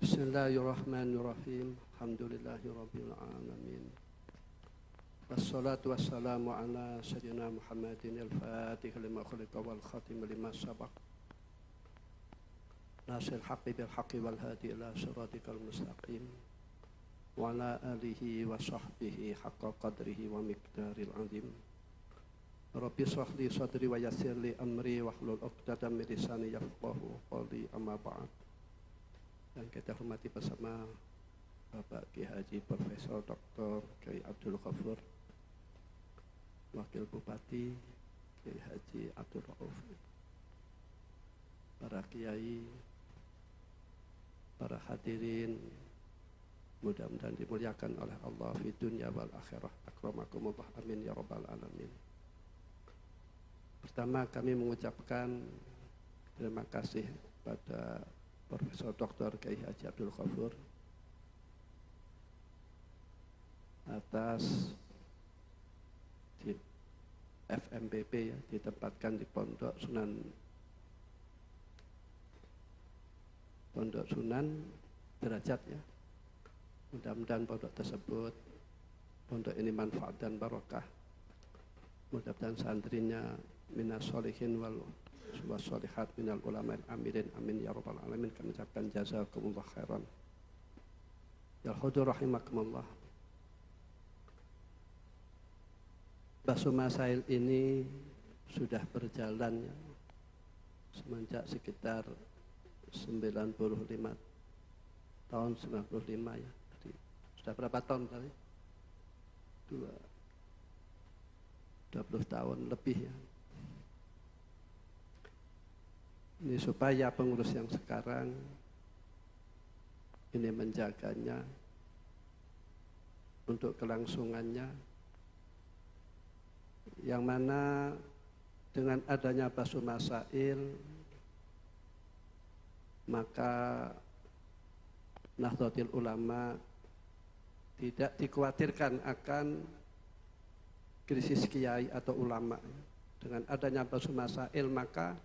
Bismillahirrahmanirrahim. Alhamdulillahirabbil alamin. Wassalatu wassalamu ala sayyidina Muhammadin al-Fatih lima khuliqa wal khatim lima sabaq. Nasil haqqi bil haqqi wal hadi ila siratikal mustaqim. Wa ala alihi wa sahbihi haqqa qadrihi wa miqdaril azim. Rabbi shrah li sadri wa yassir li amri wahlul 'uqdatam min lisani yafqahu qawli, amma ba'd. Dan kita hormati bersama Bapak Kiai Haji Profesor Dr. Kiai Abdul Ghafur, Wakil Bupati Kiai Haji Abdul Rauf, para kiai, para hadirin, mudah-mudahan dimuliakan oleh Allah di dunia wal akhirah. Akramakumullah, amin ya rabbal alamin. Pertama, kami mengucapkan terima kasih pada Profesor Dr. Kiai Haji Abdul Ghafur atas di FMPP ya, ditempatkan di Pondok Sunan Derajat ya. Mudah-mudahan pondok tersebut, pondok ini manfaat dan barokah. Mudah-mudahan santrinya minas sholihin wal sholihat minal ulama amilin, amin ya rabbal alamin. Kami ucapkan jazakumullah khairan. Ya hudur rahimakumullah. Basu masail ini sudah berjalan ya, semenjak sekitar 95 tahun 95 ya. Jadi, sudah berapa tahun tadi? 20 tahun lebih ya. Ini supaya pengurus yang sekarang ini menjaganya untuk kelangsungannya, yang mana dengan adanya basu masail maka Nahdlatul Ulama tidak dikhawatirkan akan krisis kiai atau ulama. Dengan adanya basu masail maka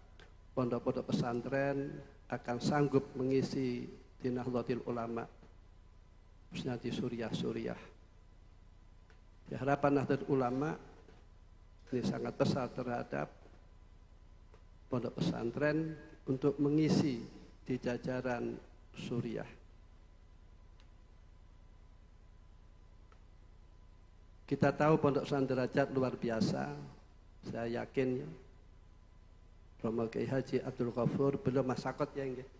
pondok-pondok pesantren akan sanggup mengisi di Nahdlatul Ulama, khususnya di Suriah. Di harapan Nahdlatul Ulama ini sangat besar terhadap pondok pesantren untuk mengisi di jajaran Suriah. Kita tahu pondok pesantren Derajat luar biasa. Saya yakin ya, Romo Kiai Haji Abdul Ghafur belum masakot ya enggak.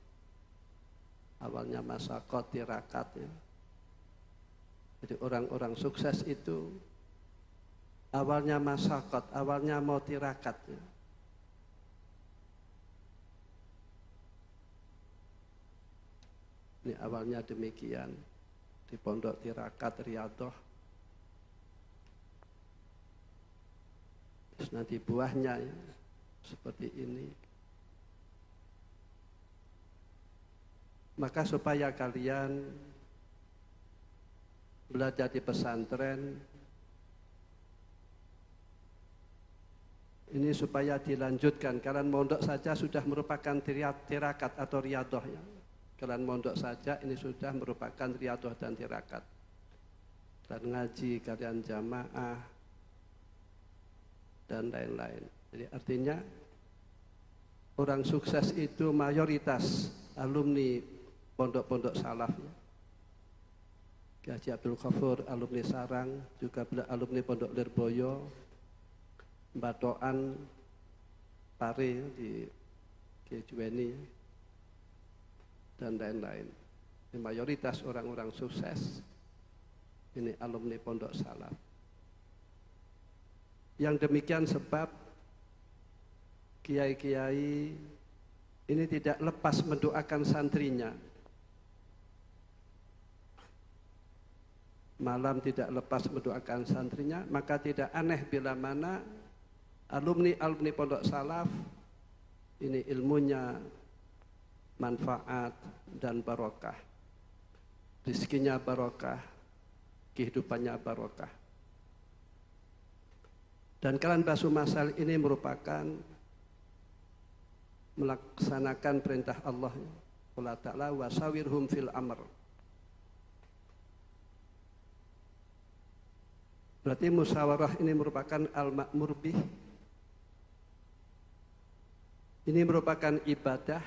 Awalnya masakot tirakat ya. Jadi orang-orang sukses itu awalnya masakot, awalnya mau tirakat ya. Ini awalnya demikian di pondok tirakat Riyadhah. Terus nanti buahnya ya, seperti ini. Maka supaya kalian belajar di pesantren ini supaya dilanjutkan. Kalian mondok saja sudah merupakan tirakat atau riyadhah ya. Kalian mondok saja ini sudah merupakan riyadhah dan tirakat. Dan ngaji, kalian jamaah dan lain-lain. Jadi artinya orang sukses itu mayoritas alumni pondok-pondok salaf ya. Kiai Haji Abdul Ghafur alumni Sarang, juga alumni Pondok Lirboyo, Batoan, Pare di Kiai dan lain-lain. Ini mayoritas orang-orang sukses ini alumni pondok salaf. Yang demikian sebab kiai-kiai ini tidak lepas mendoakan santrinya. Malam tidak lepas mendoakan santrinya, maka tidak aneh bila mana alumni pondok salaf ini ilmunya manfaat dan barokah, rizkinya barokah, kehidupannya barokah. Dan kalian basu masal ini merupakan melaksanakan perintah Allah qala ta'ala wasawirhum fil amr. Berarti musyawarah ini merupakan al-ma'mur bih. Ini merupakan ibadah.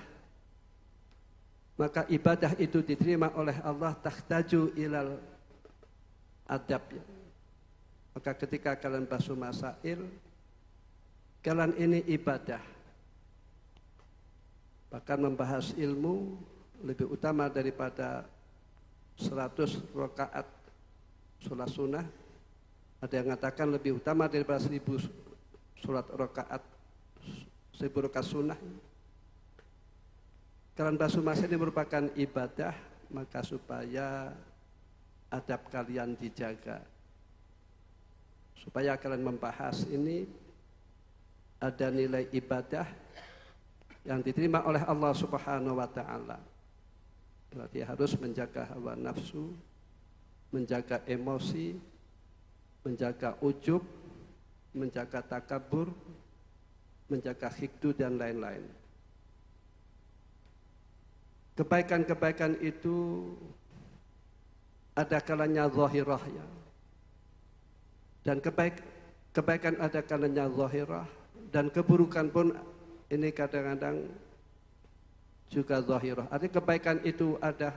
Maka ibadah itu diterima oleh Allah tahtaju ilal adab. Maka ketika kalian basuh masail, kalian ini ibadah. Bahkan membahas ilmu lebih utama daripada 100 rakaat sholat sunnah. Ada yang mengatakan lebih utama daripada 1000 sholat rakaat, 1000 rakaat sunnah. Kalian basuh masail ini merupakan ibadah, maka supaya adab kalian dijaga. Supaya kalian membahas ini ada nilai ibadah yang diterima oleh Allah Subhanahu wa taala. Berarti harus menjaga hawa nafsu, menjaga emosi, menjaga ujub, menjaga takabur, menjaga hikdu dan lain-lain. Kebaikan-kebaikan itu ada kalanya zahirah ya. Dan kebaikan ada kalanya zahirah, dan keburukan pun ini kadang-kadang juga zahirah. Artinya kebaikan itu ada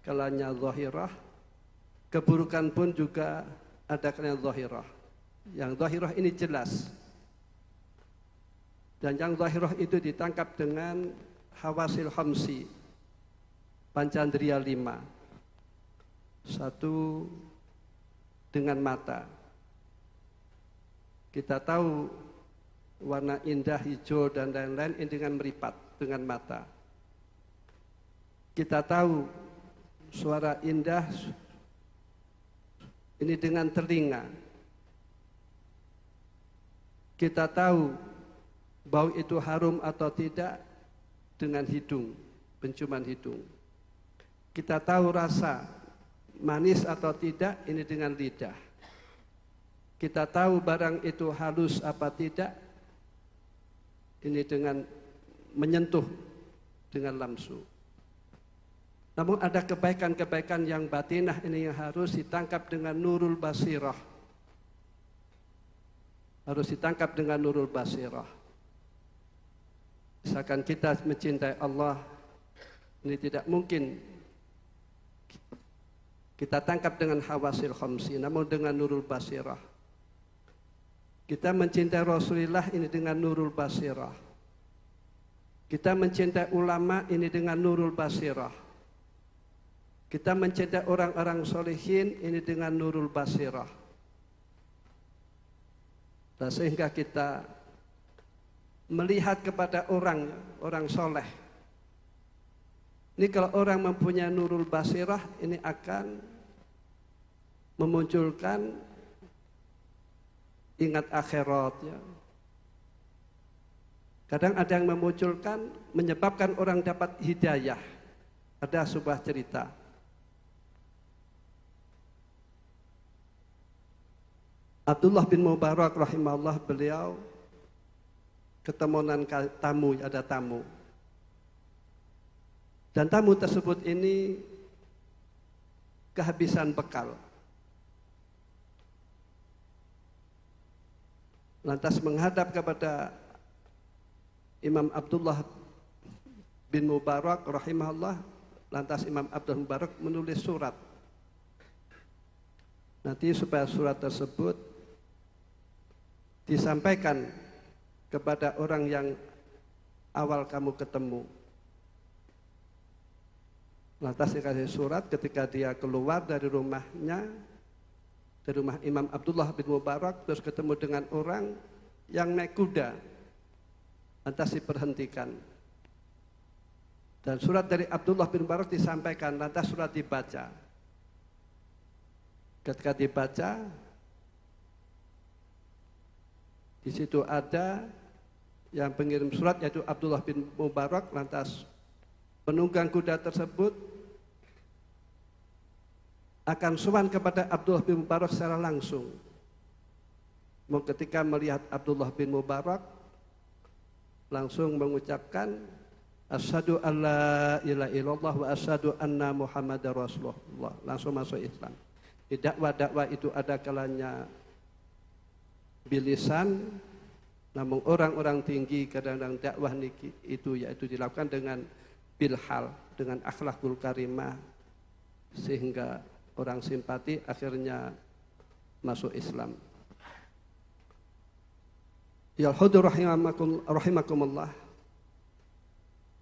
kalanya zahirah, keburukan pun juga ada kalanya zahirah. Yang zahirah ini jelas. Dan yang zahirah itu ditangkap dengan hawasil khamsi, pancandriya 5. Satu, dengan mata. Kita tahu warna indah, hijau dan lain-lain ini dengan meripat, dengan mata. Kita tahu suara indah ini dengan telinga. Kita tahu bau itu harum atau tidak dengan hidung, penciuman hidung. Kita tahu rasa manis atau tidak ini dengan lidah. Kita tahu barang itu halus apa tidak ini dengan menyentuh dengan lamsu. Namun ada kebaikan-kebaikan yang batinah ini yang harus ditangkap dengan nurul basirah. Harus ditangkap dengan nurul basirah. Misalkan kita mencintai Allah, ini tidak mungkin kita tangkap dengan hawasil khamsi, namun dengan nurul basirah. Kita mencintai Rasulullah ini dengan nurul basirah. Kita mencintai ulama ini dengan nurul basirah. Kita mencintai orang-orang solehin ini dengan nurul basirah. Dan sehingga kita melihat kepada orang soleh. Ini kalau orang mempunyai nurul basirah, ini akan memunculkan ingat akhirat ya. Kadang ada yang memunculkan, menyebabkan orang dapat hidayah. Ada sebuah cerita. Abdullah bin Mubarak rahimahullah, beliau ketemuan tamu, ada tamu. Dan tamu tersebut ini kehabisan bekal. Lantas menghadap kepada Imam Abdullah bin Mubarak rahimahullah. Lantas Imam Abdullah bin Mubarak menulis surat. Nanti supaya surat tersebut disampaikan kepada orang yang awal kamu ketemu. Lantas dikasih surat ketika dia keluar dari rumahnya, dari rumah Imam Abdullah bin Mubarak, terus ketemu dengan orang yang naik kuda. Lantas diperhentikan. Dan surat dari Abdullah bin Mubarak disampaikan, lantas surat dibaca. Ketika dibaca, di situ ada yang pengirim surat yaitu Abdullah bin Mubarak. Lantas penunggang kuda tersebut akan sowan kepada Abdullah bin Mubarak secara langsung. Ketika melihat Abdullah bin Mubarak, langsung mengucapkan, Asyhadu an la ilaha illallah wa asyhadu anna Muhammadar Rasulullah. Langsung masuk Islam. Di dakwah-dakwah itu ada kalanya bilisan, namun orang-orang tinggi kadang-kadang dakwah itu yaitu dilakukan dengan bilhal, dengan akhlakul karimah, sehingga orang simpati akhirnya masuk Islam. Ya hudur rahimakumullah.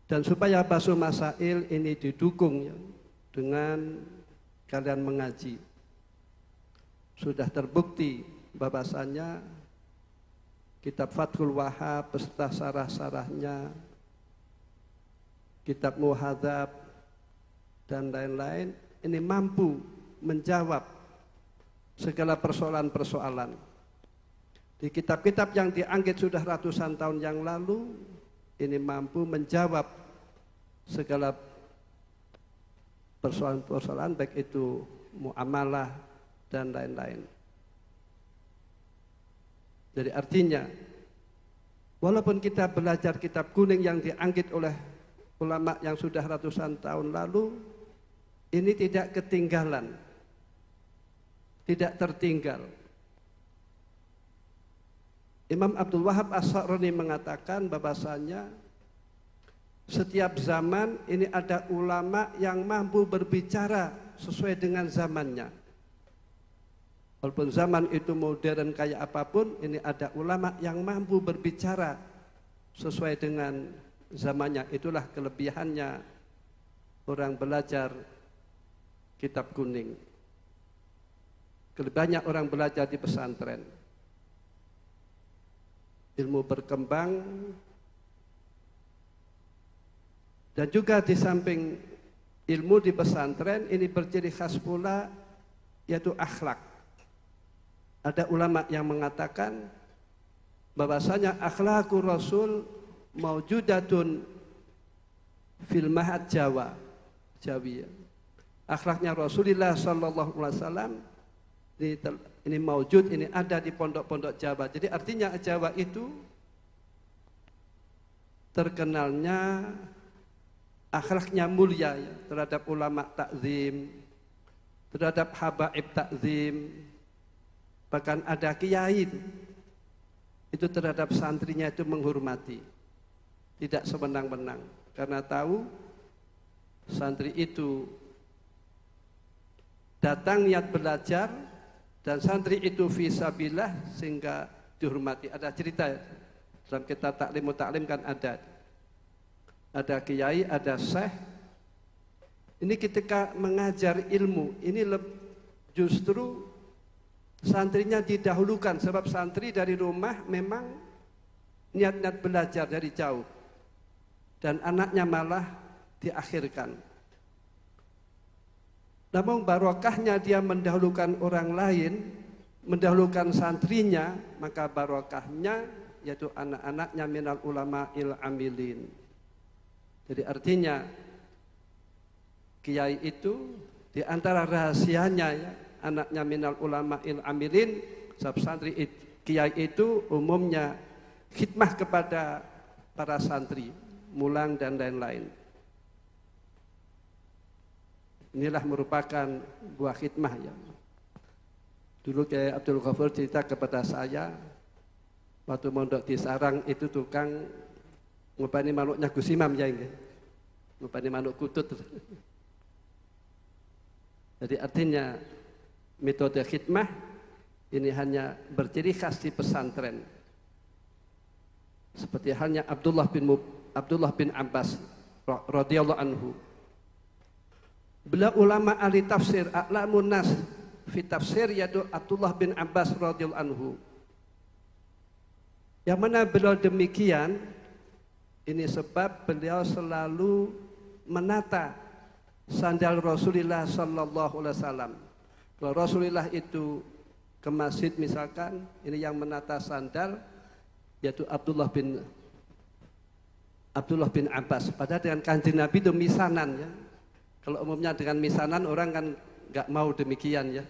Dan supaya basul masail ini didukung ya, dengan kalian mengaji. Sudah terbukti bahwasanya kitab Fathul Wahhab beserta sarah-sarahnya, kitab Muhadzab dan lain-lain ini mampu menjawab segala persoalan-persoalan. Di kitab-kitab yang dianggit sudah ratusan tahun yang lalu ini mampu menjawab segala persoalan-persoalan baik itu muamalah dan lain-lain. Jadi artinya walaupun kita belajar kitab kuning yang dianggit oleh ulama yang sudah ratusan tahun lalu, ini tidak ketinggalan, tidak tertinggal. Imam Abdul Wahab As-Sa'rani mengatakan bahwasanya setiap zaman ini ada ulama yang mampu berbicara sesuai dengan zamannya. Walaupun zaman itu modern kayak apapun, ini ada ulama yang mampu berbicara sesuai dengan zamannya. Itulah kelebihannya orang belajar kitab kuning. Kelebihannya orang belajar di pesantren. Ilmu berkembang, dan juga di samping ilmu di pesantren ini berciri khas pula yaitu akhlak. Ada ulama yang mengatakan bahwasanya akhlakul Rasul maujudatun fil mahad Jawi. Akhlaknya Rasulullah sallallahu alaihi wasallam ini maujud, ini ada di pondok-pondok Jawa. Jadi artinya Jawa itu terkenalnya akhlaknya mulia ya, terhadap ulama takzim, terhadap habaib takzim, bahkan ada kiai itu terhadap santrinya itu menghormati, tidak sewenang-wenang, karena tahu santri itu datang niat belajar dan santri itu fisabilillah sehingga dihormati. Ada cerita dalam kitab Taklim kan ada kiai, ada syekh. Ini ketika mengajar ilmu, ini justru santrinya didahulukan, sebab santri dari rumah memang niat-niat belajar dari jauh, dan anaknya malah diakhirkan. Namun barokahnya dia mendahulukan orang lain, mendahulukan santrinya, maka barokahnya yaitu anak-anaknya minal ulama'il amilin. Jadi artinya kiai itu di antara rahasianya ya, anaknya minal ulama'il amilin, sebab santri kiai itu umumnya khidmah kepada para santri, mulang dan lain-lain. Inilah merupakan buah khidmah ya. Dulu Kiai Abdul Ghafur cerita kepada saya, waktu mondok di Sarang itu tukang ngopani manuknya Gus Imam ya ini. Ngopani manuk kutut. Jadi artinya metode khidmah ini hanya berciri khas di pesantren. Seperti halnya Abdullah bin Abbas radhiyallahu anhu. Beliau ulama ahli tafsir, a'lamun nas fi tafsir, yaitu Abdullah bin Abbas radhiyallahu anhu. Yang mana beliau demikian, ini sebab beliau selalu menata sandal Rasulullah sallallahu alaihi wasallam. Kalau Rasulullah itu ke masjid misalkan, ini yang menata sandal yaitu Abdullah bin Abbas. Padahal dengan Kanjeng Nabi itu misanan ya. Kalau umumnya dengan misanan orang kan nggak mau demikian ya.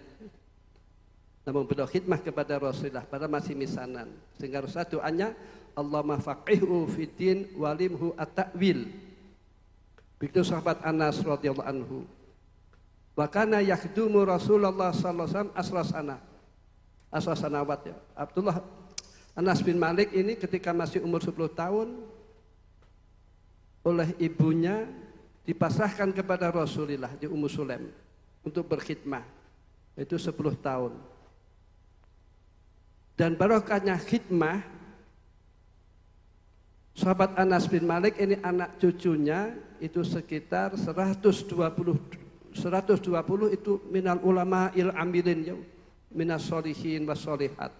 Namun beliau khidmah kepada Rasulullah pada masih misanan. Sehingga Rasulullah doanya Allahumma faqihhu fiddin walimhu at-ta'wil. Begitu sahabat Anas radhiyallahu anhu. Wa kana yakhdumu Rasulullah sallallahu alaihi wasallam asra sanawat ya. Abdullah Anas bin Malik ini ketika masih umur 10 tahun oleh ibunya dipasrahkan kepada Rasulullah di Ummu Sulaim untuk berkhidmah. Itu 10 tahun. Dan barokahnya khidmah, sahabat Anas bin Malik ini anak cucunya itu sekitar 120 itu minal ulama il amilin ya, minas solihin was solihat.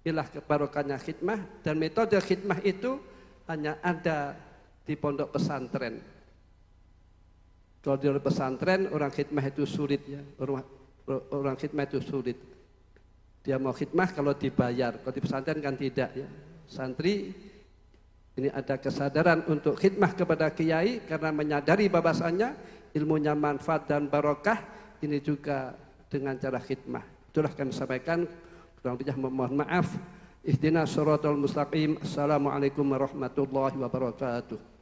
Inilah barokahnya khidmah, dan metode khidmah itu hanya ada di pondok pesantren. Kalau di pesantren orang khidmah itu sulit ya, orang khidmah itu sulit. Dia mau khidmah kalau dibayar, kalau di pesantren kan tidak ya. Santri ini ada kesadaran untuk khidmah kepada kiai karena menyadari bahwasanya ilmunya manfaat dan barokah, ini juga dengan cara khidmah. Itulah kami sampaikan, kurang lebih mohon maaf. Ihdinas shiratal mustaqim. Assalamualaikum warahmatullahi wabarakatuh.